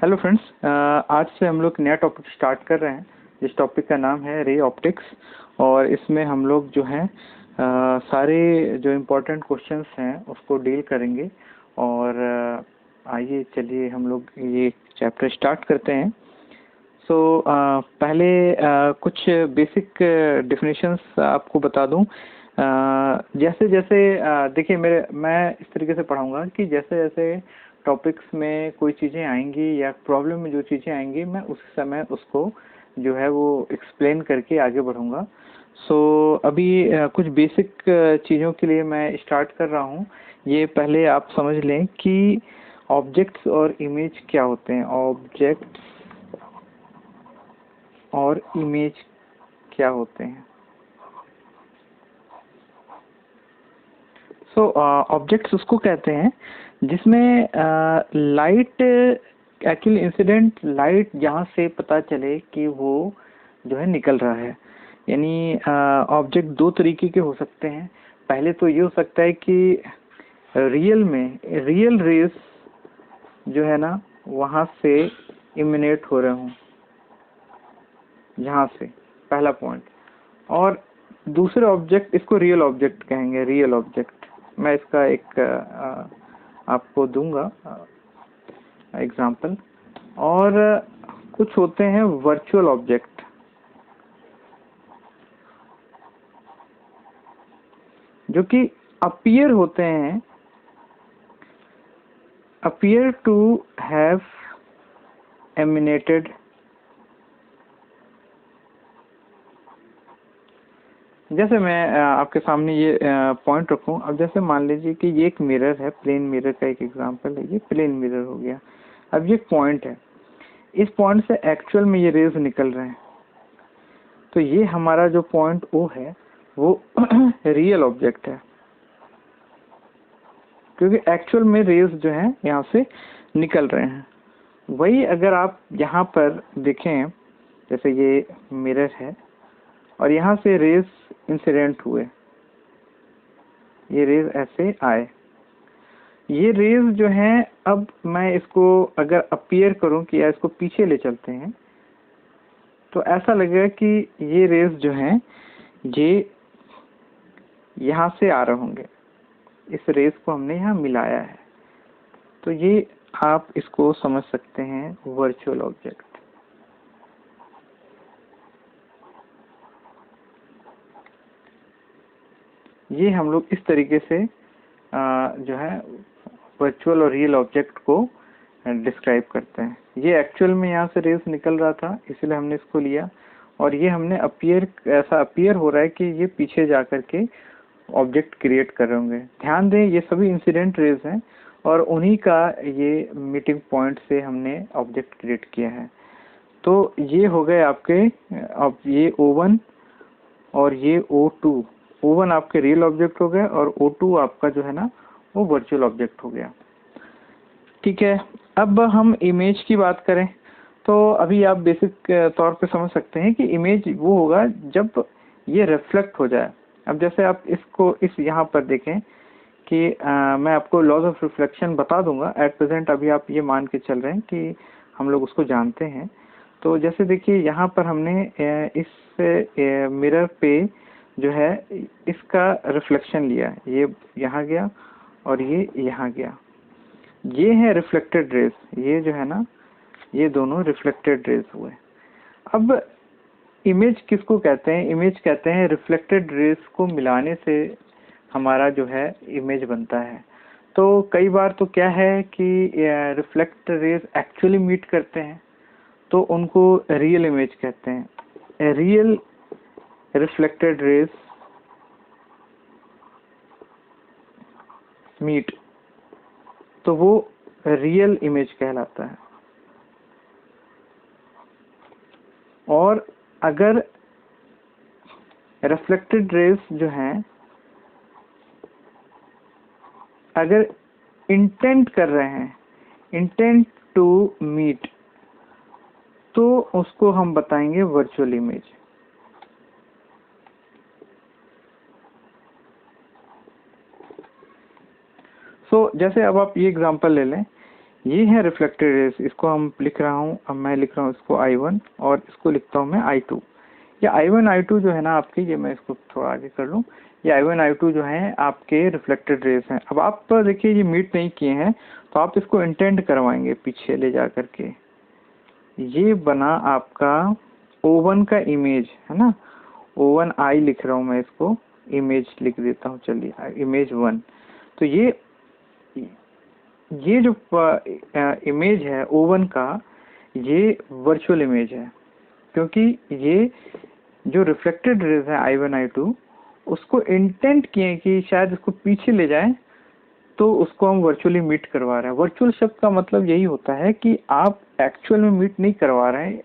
Hello friends, आज से हम लोग नया टॉपिक स्टार्ट कर रहे हैं। इस टॉपिक का नाम है रे ऑप्टिक्स और इसमें हम लोग जो हैं सारे जो इम्पोर्टेंट क्वेश्चंस हैं उसको डील करेंगे। और आइए चलिए हम लोग ये चैप्टर स्टार्ट करते हैं। सो पहले कुछ बेसिक डेफिनेशंस आपको बता दूं। जैसे जैसे देखिए मैं इस तरीके से पढ़ाऊंगा कि जैसे जैसे टॉपिक्स में कोई चीज़ें आएंगी या प्रॉब्लम में जो चीज़ें आएंगी मैं उस समय उसको जो है वो एक्सप्लेन करके आगे बढ़ूंगा। सो अभी कुछ बेसिक चीज़ों के लिए मैं स्टार्ट कर रहा हूँ। ये पहले आप समझ लें कि ऑब्जेक्ट्स और इमेज क्या होते हैं। ऑब्जेक्ट्स और इमेज क्या होते हैं। सो ऑब्जेक्ट्स उसको कहते हैं जिसमें लाइट एक्चुअली इंसिडेंट लाइट जहाँ से पता चले कि वो जो है निकल रहा है। यानी ऑब्जेक्ट दो तरीके के हो सकते हैं। पहले तो ये हो सकता है कि रियल रेस जो है ना वहाँ से इमिनेट हो रहे हों, जहाँ से पहला पॉइंट। और दूसरे ऑब्जेक्ट, इसको रियल ऑब्जेक्ट कहेंगे। रियल ऑब्जेक्ट मैं इसका एक आपको दूंगा एग्जांपल। और कुछ होते हैं वर्चुअल ऑब्जेक्ट जो कि अपीयर होते हैं, अपीयर टू हैव एमिनेटेड। जैसे मैं आपके सामने ये पॉइंट रखूं। अब जैसे मान लीजिए कि ये एक मिरर है, प्लेन मिरर का एक एग्जांपल है। ये प्लेन मिरर हो गया। अब ये पॉइंट है, इस पॉइंट से एक्चुअल में ये रेज निकल रहे हैं। तो ये हमारा जो पॉइंट ओ है वो रियल ऑब्जेक्ट है, क्योंकि एक्चुअल में रेज जो है यहाँ से निकल रहे हैं। वही अगर आप यहाँ पर देखें, जैसे ये मिरर है और यहाँ से रेज इंसिडेंट हुए, ये रेज ऐसे आए। ये रेज जो हैं, अब मैं इसको अगर अपीयर करूं कि या इसको पीछे ले चलते हैं तो ऐसा लगेगा कि ये रेज जो हैं ये यहाँ से आ रहे होंगे। इस रेज को हमने यहाँ मिलाया है। तो ये आप इसको समझ सकते हैं वर्चुअल ऑब्जेक्ट। ये हम लोग इस तरीके से जो है वर्चुअल और रियल ऑब्जेक्ट को डिस्क्राइब करते हैं। ये एक्चुअल में यहाँ से रेज निकल रहा था इसलिए हमने इसको लिया, और ये हमने ऐसा अपीयर हो रहा है कि ये पीछे जा कर के ऑब्जेक्ट क्रिएट कर रहे होंगे। ध्यान दें ये सभी इंसिडेंट रेज हैं और उन्हीं का ये मीटिंग पॉइंट से हमने ऑब्जेक्ट क्रिएट किया है। तो ये हो गए आपके, अब ये O1 और ये O2। O1 आपके रियल ऑब्जेक्ट हो गए और O2 आपका जो है ना वो वर्चुअल ऑब्जेक्ट हो गया। ठीक है, अब हम इमेज की बात करें तो अभी आप बेसिक तौर पे समझ सकते हैं कि इमेज वो होगा जब ये रिफ्लेक्ट हो जाए। अब जैसे आप इसको इस यहाँ पर देखें कि मैं आपको लॉज ऑफ रिफ्लेक्शन बता दूंगा। एट प्रेजेंट अभी आप ये मान के चल रहे हैं कि हम लोग उसको जानते हैं। तो जैसे देखिए यहाँ पर हमने इस मिरर पे जो है इसका रिफ्लेक्शन लिया, ये यहाँ गया और ये यहाँ गया। ये है रिफ्लेक्टेड रेज, ये जो है ना ये दोनों रिफ्लेक्टेड रेज हुए। अब इमेज किसको कहते हैं? इमेज कहते हैं रिफ्लेक्टेड रेज को मिलाने से हमारा जो है इमेज बनता है। तो कई बार तो क्या है कि रिफ्लेक्टेड रेज एक्चुअली मीट करते हैं तो उनको रियल इमेज कहते हैं। रियल रिफ्लेक्टेड रेज मीट तो वो रियल इमेज कहलाता है। और अगर रिफ्लेक्टेड रेज जो हैं अगर इंटेंट कर रहे हैं, इंटेंट टू मीट, तो उसको हम बताएंगे वर्चुअल इमेज। सो जैसे अब आप ये एग्जांपल ले लें ये है रिफ्लेक्टेड रेस, इसको हम लिख रहा हूँ, अब मैं लिख रहा हूँ इसको I1 और इसको लिखता हूँ मैं I2। ये I1 I2 जो है ना आपकी, ये मैं इसको थोड़ा आगे कर लूँ, ये I1 I2 जो है आपके रिफ्लेक्टेड रेस हैं। अब आप तो देखिए ये मीट नहीं किए हैं, तो आप इसको इंटेंड करवाएंगे पीछे ले जा करके। ये बना आपका O1 का इमेज है ना, O1 I लिख रहा हूँ मैं, इसको इमेज लिख देता हूँ, चलिए इमेज 1। तो ये जो इमेज है O1 का, ये वर्चुअल इमेज है, क्योंकि ये जो रिफ्लेक्टेड रेज है I1 I2 उसको इंटेंट किए कि शायद इसको पीछे ले जाए, तो उसको हम वर्चुअली मीट करवा रहे हैं। वर्चुअल शब्द का मतलब यही होता है कि आप एक्चुअल में मीट नहीं करवा रहे हैं,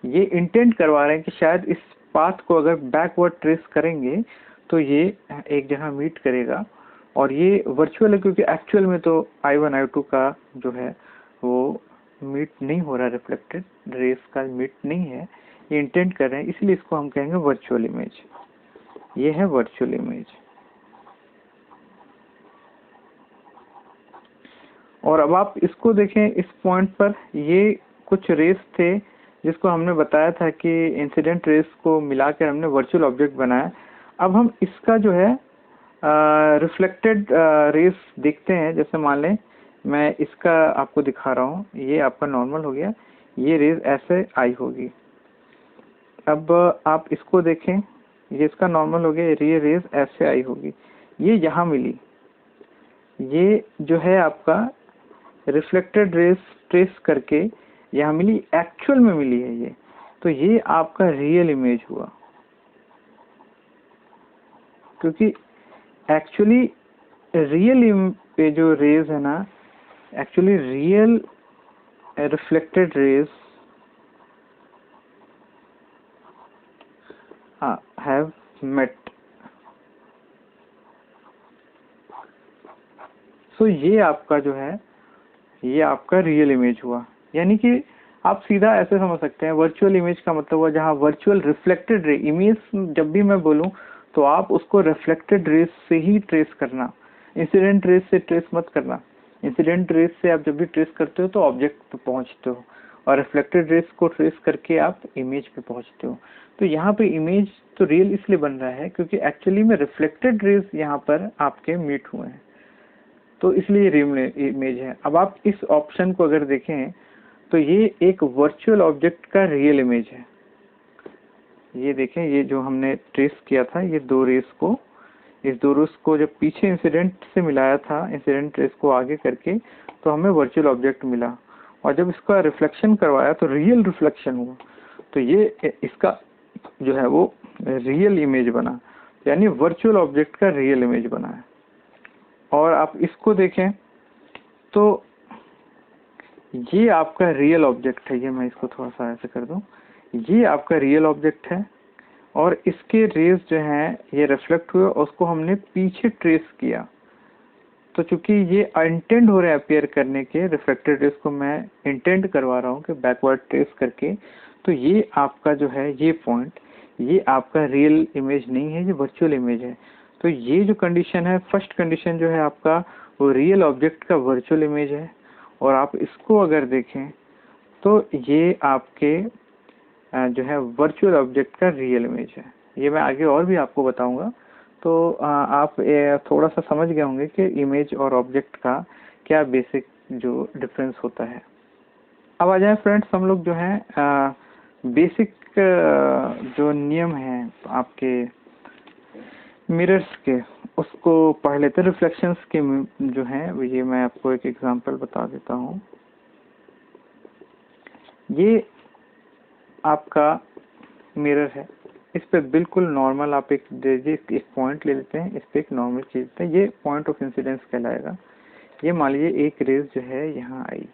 ये इंटेंट करवा रहे हैं कि शायद इस पाथ को अगर बैकवर्ड ट्रेस करेंगे तो ये एक जगह मीट करेगा। और ये वर्चुअल है क्योंकि एक्चुअल में तो I1 I2 का जो है वो मीट नहीं हो रहा, रिफ्लेक्टेड रेस का मीट नहीं है, ये इंटेंट कर रहे हैं, इसलिए इसको हम कहेंगे वर्चुअल इमेज। ये है वर्चुअल इमेज। और अब आप इसको देखें, इस पॉइंट पर ये कुछ रेस थे जिसको हमने बताया था कि इंसिडेंट रेस को मिलाकर हमने वर्चुअल ऑब्जेक्ट बनाया। अब हम इसका जो है रिफ्लेक्टेड रेस देखते हैं। जैसे मान लें मैं इसका आपको दिखा रहा हूँ, ये आपका नॉर्मल हो गया, ये रेस ऐसे आई होगी। अब आप इसको देखें, ये इसका नॉर्मल हो गया, ये रेस ऐसे आई होगी, ये यहाँ मिली, ये जो है आपका रिफ्लेक्टेड रेस ट्रेस करके यहाँ मिली, एक्चुअल में मिली है ये, तो ये आपका रियल इमेज हुआ। क्योंकि एक्चुअली रियल पे जो रेज है ना, actually real reflected raise have met. सो ये आपका जो है, ये आपका रियल इमेज हुआ। यानी कि आप सीधा ऐसे समझ सकते हैं, वर्चुअल इमेज का मतलब हुआ जहाँ वर्चुअल रिफ्लेक्टेड रे इमेज, जब भी मैं बोलूँ तो आप उसको रिफ्लेक्टेड रेस से ही ट्रेस करना, इंसिडेंट रेस से ट्रेस मत करना। इंसिडेंट रेस से आप जब भी ट्रेस करते हो तो ऑब्जेक्ट पे पहुंचते हो, और रिफ्लेक्टेड रेस को ट्रेस करके आप इमेज पे पहुंचते हो। तो यहाँ पे इमेज तो रियल इसलिए बन रहा है क्योंकि एक्चुअली में रिफ्लेक्टेड रेस यहाँ पर आपके मीट हुए हैं, तो इसलिए रियल इमेज है। अब आप इस ऑप्शन को अगर देखें तो ये एक वर्चुअल ऑब्जेक्ट का रियल इमेज है। ये देखें, ये जो हमने ट्रेस किया था, ये दो रेस को, इस दो रेस को जब पीछे इंसिडेंट से मिलाया था, इंसिडेंट रेस को आगे करके, तो हमें वर्चुअल ऑब्जेक्ट मिला, और जब इसका रिफ्लेक्शन करवाया तो रियल रिफ्लेक्शन हुआ, तो ये इसका जो है वो रियल इमेज बना, यानी वर्चुअल ऑब्जेक्ट का रियल इमेज बना है। और आप इसको देखें तो ये आपका रियल ऑब्जेक्ट है, ये मैं इसको थोड़ा सा ऐसे कर दूं, ये आपका रियल ऑब्जेक्ट है, और इसके रेज जो हैं ये रिफ्लेक्ट हुए और उसको हमने पीछे ट्रेस किया। तो चूंकि ये इंटेंड हो रहा है अपियर करने के, रिफ्लेक्टेड रेज को मैं इंटेंड करवा रहा हूँ कि बैकवर्ड ट्रेस करके, तो ये आपका जो है ये पॉइंट, ये आपका रियल इमेज नहीं है, ये वर्चुअल इमेज है। तो ये जो कंडीशन है, फर्स्ट कंडीशन जो है आपका, वो रियल ऑब्जेक्ट का वर्चुअल इमेज है। और आप इसको अगर देखें तो ये आपके जो है वर्चुअल ऑब्जेक्ट का रियल इमेज है। ये मैं आगे और भी आपको बताऊंगा, तो आप थोड़ा सा समझ गए होंगे कि इमेज और ऑब्जेक्ट का क्या बेसिक जो डिफरेंस होता है। अब आ जाए फ्रेंड्स, हम लोग जो है बेसिक जो नियम हैं आपके मिरर्स के, उसको पढ़ लेते हैं। रिफ्लेक्शंस के जो हैं, ये मैं आपको एक एग्जांपल बता देता हूँ। ये आपका मिरर है, इस पे बिल्कुल नॉर्मल आप एक पॉइंट ले लेते हैं, इस पे एक नॉर्मल चीज लेते हैं, ये पॉइंट ऑफ इंसिडेंस कहलाएगा। ये मान लीजिए एक रेज जो है यहाँ आई,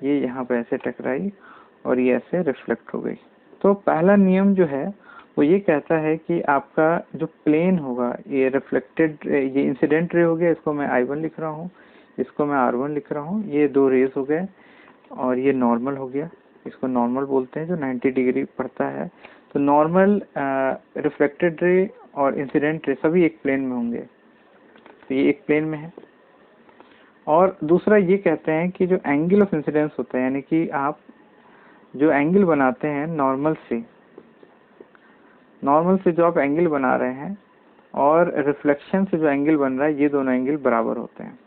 ये यहाँ पे ऐसे टकराई और ये ऐसे रिफ्लेक्ट हो गई। तो पहला नियम जो है वो ये कहता है कि आपका जो प्लेन होगा, ये रिफ्लेक्टेड, ये इंसिडेंट रे हो गया, इसको मैं I1 लिख रहा हूँ, इसको मैं R1 लिख रहा हूँ, ये दो रेज हो गए, और ये नॉर्मल हो गया, इसको नॉर्मल बोलते हैं जो 90 डिग्री पड़ता है। तो नॉर्मल, रिफ्लेक्टेड रे और इंसिडेंट रे सभी एक प्लेन में होंगे, तो ये एक प्लेन में है। और दूसरा ये कहते हैं कि जो एंगल ऑफ इंसिडेंस होता है, यानी कि आप जो एंगल बनाते हैं नॉर्मल से जो आप एंगल बना रहे हैं और रिफ्लेक्शन से जो एंगल बन रहा है, ये दोनों एंगल बराबर होते हैं।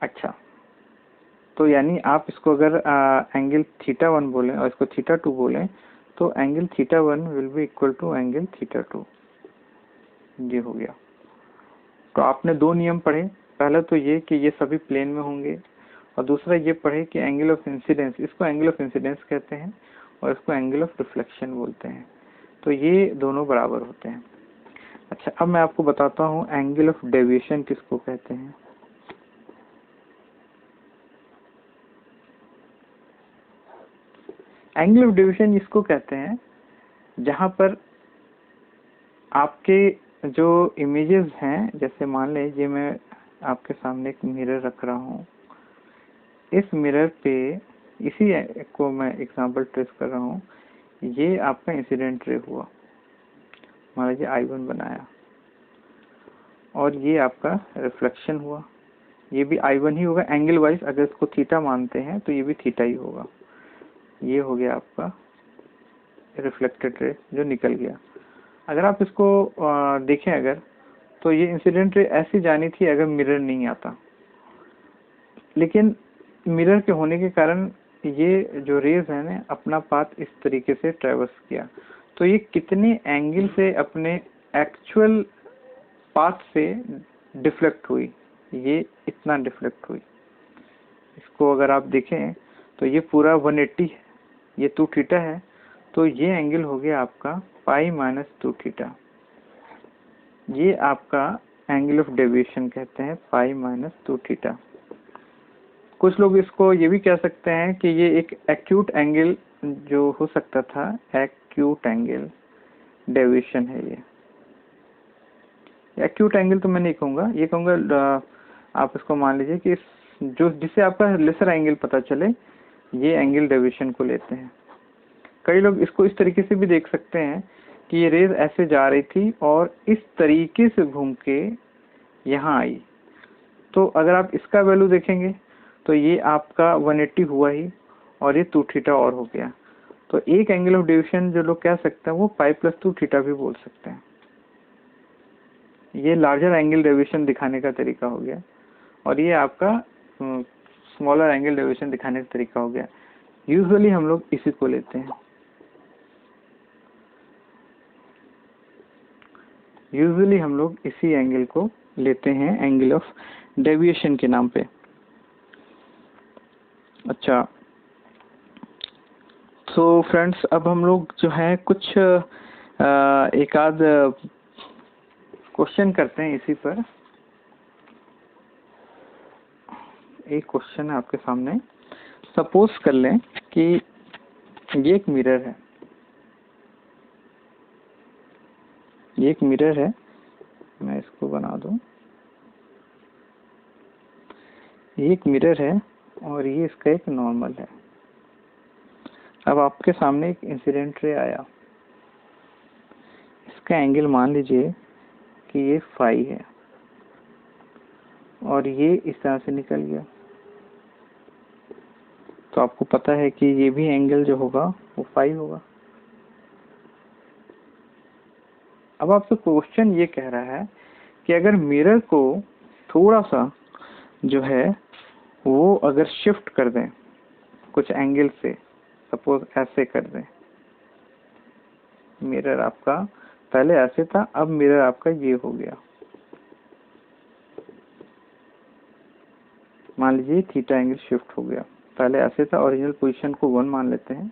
अच्छा, तो यानी आप इसको अगर एंगल θ1 बोलें और इसको θ2 बोलें, तो angle θ1 will be equal to angle θ2। ये हो गया। तो आपने दो नियम पढ़े, पहला तो ये कि ये सभी प्लेन में होंगे, और दूसरा ये पढ़े कि एंगल ऑफ इंसिडेंस, इसको एंगल ऑफ इंसिडेंस कहते हैं और इसको एंगल ऑफ रिफ्लेक्शन बोलते हैं। तो ये दोनों बराबर होते हैं। अच्छा, अब मैं आपको बताता हूँ एंगल ऑफ डेविएशन किसको कहते हैं। एंगल ऑफ डेविएशन इसको कहते हैं जहां पर आपके जो इमेजेस हैं, जैसे मान लें ये मैं आपके सामने एक मिरर रख रहा हूँ, इस मिरर पे इसी को मैं एग्जांपल ट्रेस कर रहा हूँ, ये आपका इंसिडेंट रे हुआ, मान लीजिए I1 बनाया, और ये आपका रिफ्लेक्शन हुआ, ये भी I1 ही होगा एंगल वाइज। अगर इसको थीटा मानते हैं तो ये भी थीटा ही होगा। ये हो गया आपका रिफ्लेक्टेड रे जो निकल गया। अगर आप इसको देखें अगर, तो ये इंसिडेंट रे ऐसी जानी थी अगर मिरर नहीं आता, लेकिन मिरर के होने के कारण ये जो रेज है ना अपना पाथ इस तरीके से ट्रेवर्स किया। तो ये कितने एंगल से अपने एक्चुअल पाथ से डिफ्लेक्ट हुई, ये इतना डिफ्लेक्ट हुई। इसको अगर आप देखें तो ये पूरा 180 है, ये 2 थीटा है, तो ये एंगल हो गया आपका पाई माइनस 2 थीटा। ये आपका एंगल ऑफ डेविएशन कहते हैं, पाई माइनस 2 थीटा। कुछ लोग इसको ये भी कह सकते हैं कि ये एक एक्यूट एंगल जो हो सकता था, एक्यूट एंगल डेविएशन है ये। एक्यूट एंगल तो मैं नहीं कहूँगा, ये कहूँगा आप इसको मान लीजिए कि जो जिससे आपका लेसर एंगल पता चले, ये एंगल डेविएशन को लेते हैं। कई लोग इसको इस तरीके से भी देख सकते हैं कि ये रेज ऐसे जा रही थी और इस तरीके से घूम के यहाँ आई। तो अगर आप इसका वैल्यू देखेंगे तो ये आपका 180 हुआ ही, और ये 2 थीटा और हो गया। तो एक एंगल ऑफ डेविएशन जो लोग कह सकते हैं वो पाई प्लस 2 थीटा भी बोल सकते हैं। ये लार्जर एंगल डेविएशन दिखाने का तरीका हो गया, और ये आपका स्मॉलर एंगल डेविएशन दिखाने का तरीका हो गया। यूजुअली हम लोग इसी को लेते हैं, यूजुअली हम लोग इसी एंगल को लेते हैं एंगल ऑफ डेविएशन के नाम पे। अच्छा, तो फ्रेंड्स अब हम लोग जो है कुछ एक आध क्वेश्चन करते हैं इसी पर। एक क्वेश्चन है आपके सामने। सपोज कर लें कि ये एक मिरर है, ये एक मिरर है, मैं इसको बना दूं। ये एक मिरर है और ये इसका एक नॉर्मल है। अब आपके सामने एक इंसिडेंट रे आया, इसका एंगल मान लीजिए कि ये फाई है और ये इस तरह से निकल गया। तो आपको पता है कि ये भी एंगल जो होगा वो फाई होगा। अब आपसे क्वेश्चन ये कह रहा है कि अगर मिरर को थोड़ा सा जो है वो अगर शिफ्ट कर दें कुछ एंगल से, सपोज ऐसे कर दें, मिरर आपका पहले ऐसे था, अब मिरर आपका ये हो गया, मान लीजिए थीटा एंगल शिफ्ट हो गया, पहले ऐसे था, ओरिजिनल पोजीशन को 1 मान लेते हैं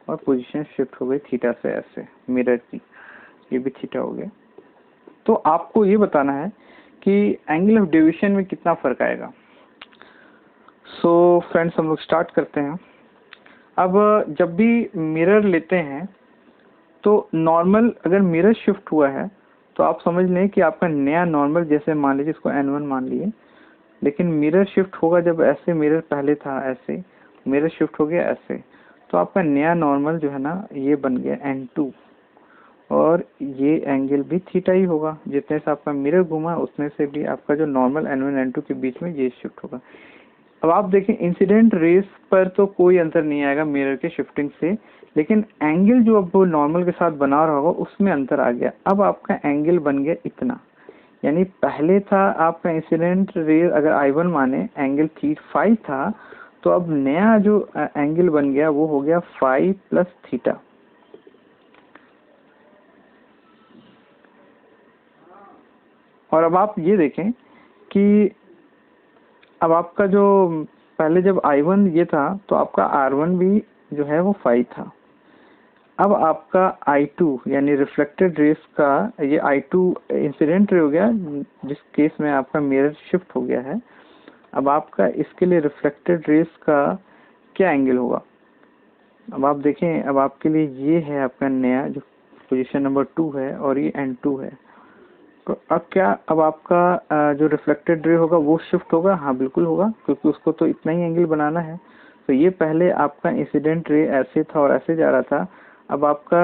और पोजीशन शिफ्ट हो गई थीटा से ऐसे, मिरर की ये भी थीटा हो गया। तो आपको ये बताना है कि एंगल ऑफ डेविएशन में कितना फर्क आएगा। सो फ्रेंड्स हम लोग स्टार्ट करते हैं। अब जब भी मिरर लेते हैं तो नॉर्मल, अगर मिरर शिफ्ट हुआ है तो आप समझ लें कि आपका नया नॉर्मल, जैसे मान लीजिए इसको N1 मान लिए, लेकिन मिरर शिफ्ट होगा जब ऐसे, मिरर पहले था ऐसे, मिरर शिफ्ट हो गया ऐसे, तो आपका नया नॉर्मल जो है ना ये बन गया N2, और ये एंगल भी थीटा ही होगा। जितने से आपका मिरर घूमा उतने से भी आपका जो नॉर्मल N1 N2 के बीच में ये शिफ्ट होगा। अब आप देखें इंसिडेंट रेस पर तो कोई अंतर नहीं आएगा मिरर के शिफ्टिंग से, लेकिन एंगल जो अब वो नॉर्मल के साथ बना रहा होगा उसमें अंतर आ गया। अब आपका एंगल बन गया इतना, यानी पहले था आपका इंसिडेंट रेस अगर I1 माने एंगल फाई था, तो अब नया जो एंगल बन गया वो हो गया फाई प्लस थीटा। और अब आप ये देखें कि अब आपका जो पहले जब I1 ये था तो आपका R1 भी जो है वो फाई था। अब आपका I2 यानी रिफ्लेक्टेड रेस का ये I2 इंसिडेंट रे हो गया, जिस केस में आपका मिरर शिफ्ट हो गया है। अब आपका इसके लिए रिफ्लेक्टेड रेस का क्या एंगल होगा? अब आप देखें, अब आपके लिए ये है आपका नया जो पोजीशन नंबर 2 है और ये N2 है। तो अब क्या, अब आपका जो रिफ्लेक्टेड रे होगा वो शिफ्ट होगा? हाँ बिल्कुल होगा, क्योंकि उसको तो इतना ही एंगल बनाना है। तो ये पहले आपका इंसिडेंट रे ऐसे था और ऐसे जा रहा था। अब आपका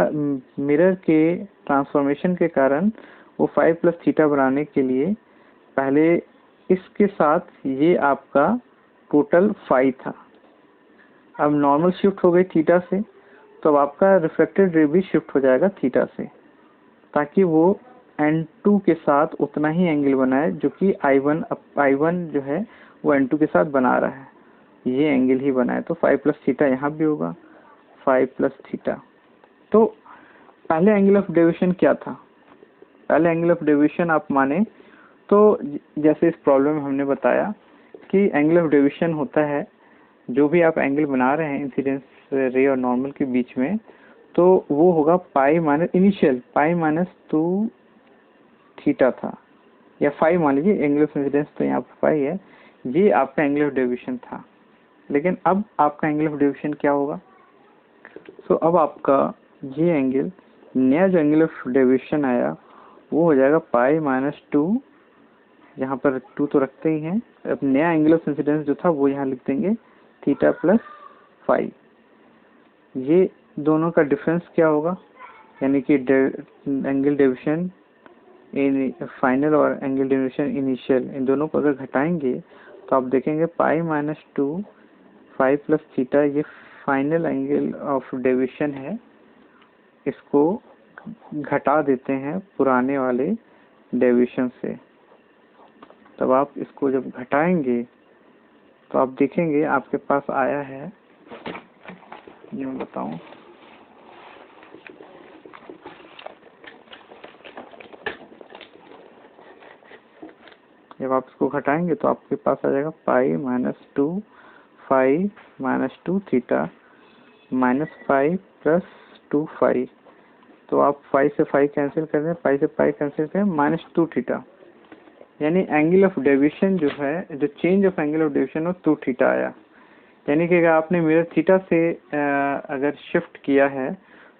मिरर के ट्रांसफॉर्मेशन के कारण वो फाई प्लस थीटा बनाने के लिए पहले इसके साथ ये आपका टोटल फाई था। अब नॉर्मल शिफ्ट हो गई थीटा से, तो अब आपका रिफ्लेक्टेड रे भी शिफ्ट हो जाएगा थीटा से, ताकि वो N2 के साथ उतना ही एंगल बनाए जो कि I1 जो है वो N2 के साथ बना रहा है, ये एंगल ही बनाए। तो फाई प्लस थीटा यहाँ भी होगा, फाई प्लस थीटा। तो पहले एंगल ऑफ डेविएशन क्या था? पहले एंगल ऑफ डेविएशन आप माने तो जैसे इस प्रॉब्लम में हमने बताया कि एंगल ऑफ डेविएशन होता है जो भी आप एंगल बना रहे हैं इंसिडेंस रे और नॉर्मल के बीच में, तो वो होगा पाई माइनस इनिशियल पाई माइनस 2 थीटा था, या फाई मान लीजिए, एंगल ऑफ इंसिडेंस तो यहाँ पर फाई है, ये आपका एंगल ऑफ डेविएशन था। लेकिन अब आपका एंगल ऑफ डेविएशन क्या होगा? सो अब आपका ये एंगल, नया जो एंगल ऑफ डेविएशन आया वो हो जाएगा पाई माइनस 2, यहाँ पर 2 तो रखते ही हैं। अब नया एंगल ऑफ इंसिडेंस जो था वो यहाँ लिख देंगे थीटा प्लस फाई। ये दोनों का डिफरेंस क्या होगा? यानी कि एंगल डेविएशन इन फाइनल और एंगल डेविएशन इनिशियल, इन दोनों को अगर घटाएंगे तो आप देखेंगे pi minus 2 phi plus theta, ये फाइनल एंगल ऑफ डेविएशन है। इसको घटा देते हैं पुराने वाले डेविएशन से। तब आप इसको जब घटाएंगे तो आप देखेंगे आपके पास आया है, ये मैं बताऊं, जब आप इसको घटाएंगे तो आपके पास आ जाएगा pi minus 2 phi minus 2 theta minus phi plus 2 phi. तो आप फाई से फाई कैंसिल कर दें, पाई से पाई कैंसिल करें, माइनस 2 थीटा। यानी एंगल ऑफ डेविएशन जो है, जो change of angle of deviation वो 2 थीटा आया। यानी कि अगर आपने मिरर थीटा से अगर शिफ्ट किया है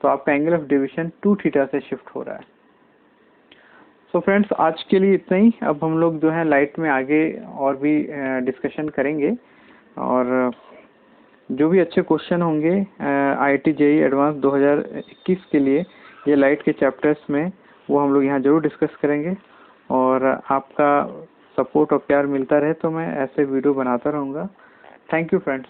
तो आपका एंगल ऑफ डेविएशन 2 थीटा से शिफ्ट हो रहा है। सो फ्रेंड्स, आज के लिए इतना ही। अब हम लोग जो है लाइट में आगे और भी डिस्कशन करेंगे, और जो भी अच्छे क्वेश्चन होंगे IIT JEE एडवांस 2021 के लिए ये लाइट के चैप्टर्स में, वो हम लोग यहाँ जरूर डिस्कस करेंगे। और आपका सपोर्ट और प्यार मिलता रहे तो मैं ऐसे वीडियो बनाता रहूँगा। Thank you friends.